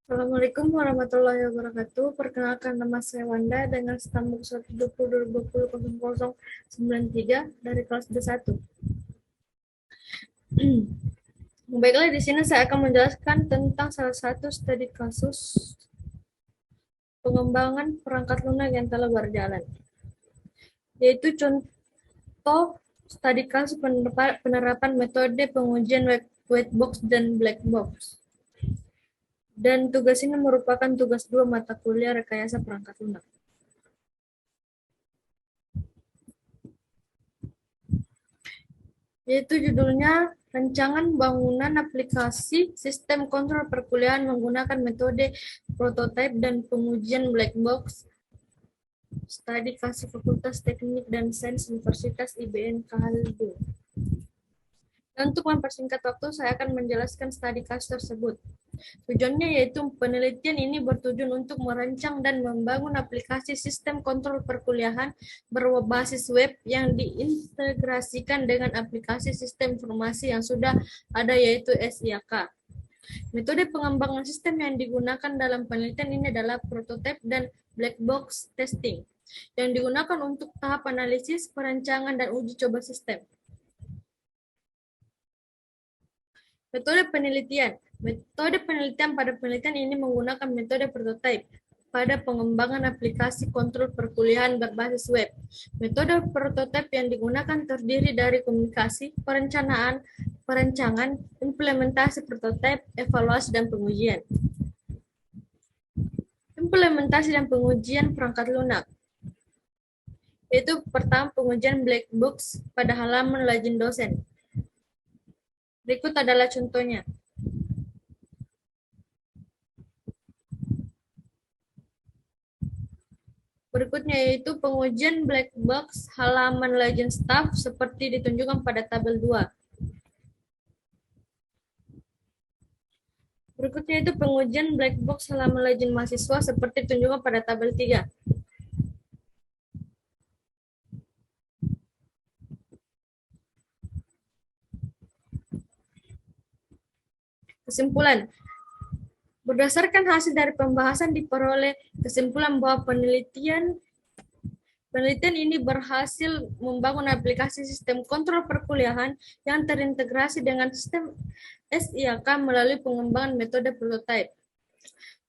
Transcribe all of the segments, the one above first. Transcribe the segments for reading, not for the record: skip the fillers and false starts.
Assalamualaikum warahmatullahi wabarakatuh. Perkenalkan, nama saya Wanda dengan stambuk 120200093 dari kelas B1. Baiklah, di sini saya akan menjelaskan tentang salah satu studi kasus pengembangan perangkat lunak yang telah berjalan, yaitu contoh studi kasus penerapan metode pengujian white box dan black box. Dan tugas ini merupakan tugas 2 mata kuliah rekayasa perangkat lunak. Yaitu judulnya Rancangan Bangunan Aplikasi Sistem Kontrol Perkuliahan Menggunakan Metode Prototype dan Pengujian Black Box, studi kasus Fakultas Teknik dan Sains Universitas IBN Kaldu. Dan untuk mempersingkat waktu, saya akan menjelaskan studi kasus tersebut. Tujuannya yaitu penelitian ini bertujuan untuk merancang dan membangun aplikasi sistem kontrol perkuliahan berbasis web yang diintegrasikan dengan aplikasi sistem informasi yang sudah ada, yaitu SIAK. Metode pengembangan sistem yang digunakan dalam penelitian ini adalah prototype dan black box testing, yang digunakan untuk tahap analisis, perancangan, dan uji coba sistem. Metode penelitian. Metode penelitian pada penelitian ini menggunakan metode prototype pada pengembangan aplikasi kontrol perkuliahan berbasis web. Metode prototype yang digunakan terdiri dari komunikasi, perencanaan, perancangan, implementasi prototype, evaluasi, dan pengujian. Implementasi dan pengujian perangkat lunak. Yaitu pertama, pengujian black box pada halaman lajin dosen. Berikut adalah contohnya. Berikutnya yaitu pengujian black box halaman legend staff seperti ditunjukkan pada tabel 2. Berikutnya itu pengujian black box halaman legend mahasiswa seperti ditunjukkan pada tabel 3. Kesimpulan. Berdasarkan hasil dari pembahasan diperoleh kesimpulan bahwa penelitian ini berhasil membangun aplikasi sistem kontrol perkuliahan yang terintegrasi dengan sistem SIAK melalui pengembangan metode prototype.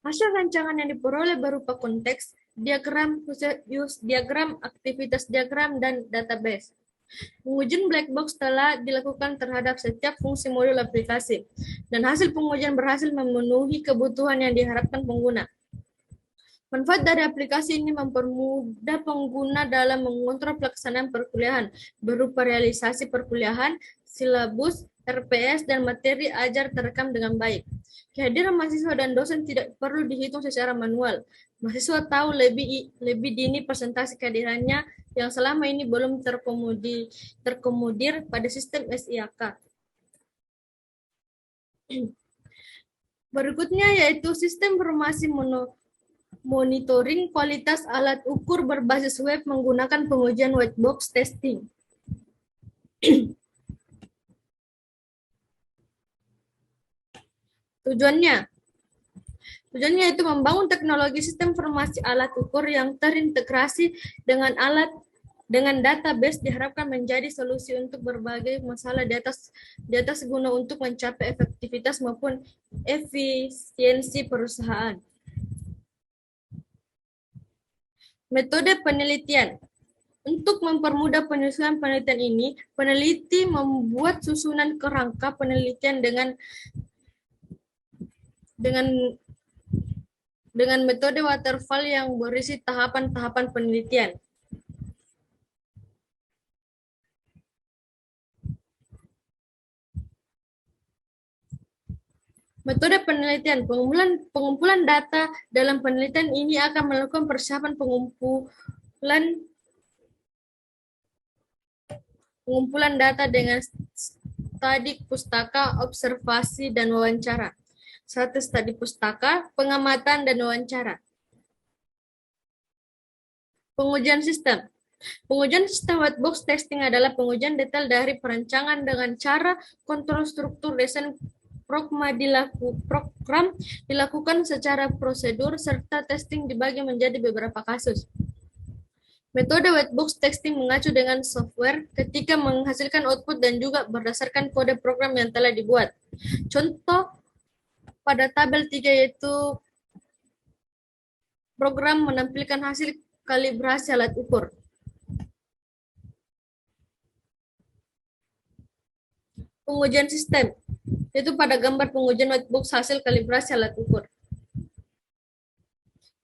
Hasil rancangan yang diperoleh berupa konteks, diagram, use diagram, aktivitas diagram, dan database. Pengujian black box telah dilakukan terhadap setiap fungsi modul aplikasi, dan hasil pengujian berhasil memenuhi kebutuhan yang diharapkan pengguna. Manfaat dari aplikasi ini mempermudah pengguna dalam mengontrol pelaksanaan perkuliahan berupa realisasi perkuliahan, silabus, RPS, dan materi ajar terekam dengan baik. Kehadiran mahasiswa dan dosen tidak perlu dihitung secara manual. Mahasiswa tahu lebih dini presentasi kehadirannya yang selama ini belum terkomodir pada sistem SIAK. Berikutnya yaitu sistem informasi monitoring kualitas alat ukur berbasis web menggunakan pengujian white box testing. Tujuannya itu membangun teknologi sistem informasi alat ukur yang terintegrasi dengan database diharapkan menjadi solusi untuk berbagai masalah di atas guna untuk mencapai efektivitas maupun efisiensi perusahaan. Metode penelitian. Untuk mempermudah penyusunan penelitian ini, peneliti membuat susunan kerangka penelitian dengan metode waterfall yang berisi tahapan-tahapan penelitian. Metode penelitian. Pengumpulan data dalam penelitian ini akan melakukan persiapan pengumpulan data dengan studi pustaka, observasi, dan wawancara. Satu studi pustaka, pengamatan, dan wawancara. Pengujian sistem. Pengujian sistem white box testing adalah pengujian detail dari perancangan dengan cara kontrol struktur desain program dilakukan secara prosedur serta testing dibagi menjadi beberapa kasus. Metode white box testing mengacu dengan software ketika menghasilkan output dan juga berdasarkan kode program yang telah dibuat. Contoh pada tabel 3 yaitu program menampilkan hasil kalibrasi alat ukur. Pengujian sistem, yaitu pada gambar pengujian white box hasil kalibrasi alat ukur.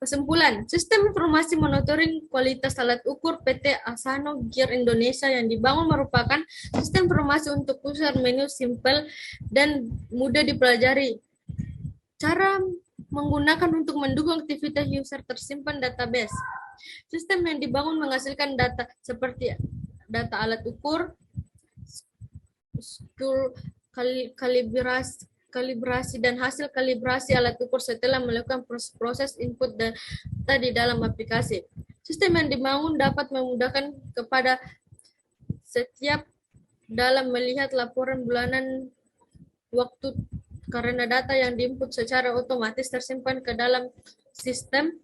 Kesimpulan, sistem informasi monitoring kualitas alat ukur PT Asano Gear Indonesia yang dibangun merupakan sistem informasi untuk user menu simple dan mudah dipelajari. Cara menggunakan untuk mendukung aktivitas user tersimpan database. Sistem yang dibangun menghasilkan data seperti data alat ukur, kalibrasi dan hasil kalibrasi alat ukur setelah melakukan proses input data di dalam aplikasi. Sistem yang dibangun dapat memudahkan kepada setiap dalam melihat laporan bulanan waktu karena data yang diinput secara otomatis tersimpan ke dalam sistem,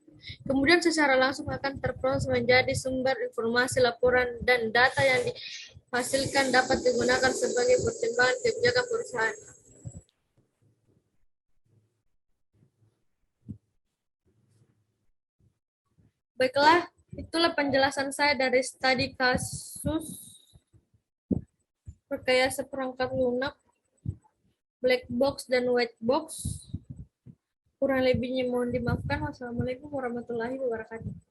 kemudian secara langsung akan terproses menjadi sumber informasi laporan dan data yang dihasilkan dapat digunakan sebagai pertimbangan kebijakan perusahaan. Baiklah, itulah penjelasan saya dari studi kasus rekayasa perangkat lunak, black box dan white box. Kurang lebihnya mohon dimaafkan. Wassalamualaikum warahmatullahi wabarakatuh.